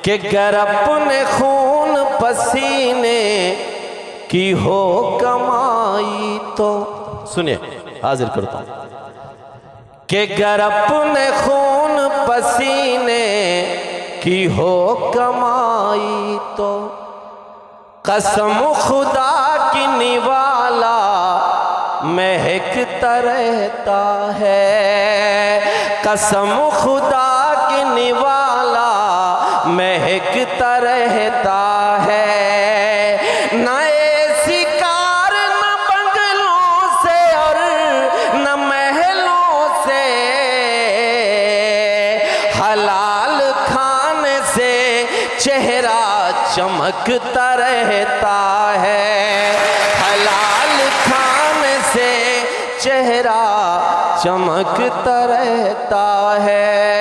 कि गर अपने खून पसीने की हो कमाई तो, सुनिए हाजिर करता हूं, कि गर अपने खून पसीने की हो कमाई तो कसम खुदा की निवाला महकता रहता है, कसम खुदा की निवाला महकता रहता है। न ऐसी कार न बंगलों से और न महलों से, हलाल खाने से चेहरा चमकता रहता है, हलाल खाने से चेहरा चमकता रहता है।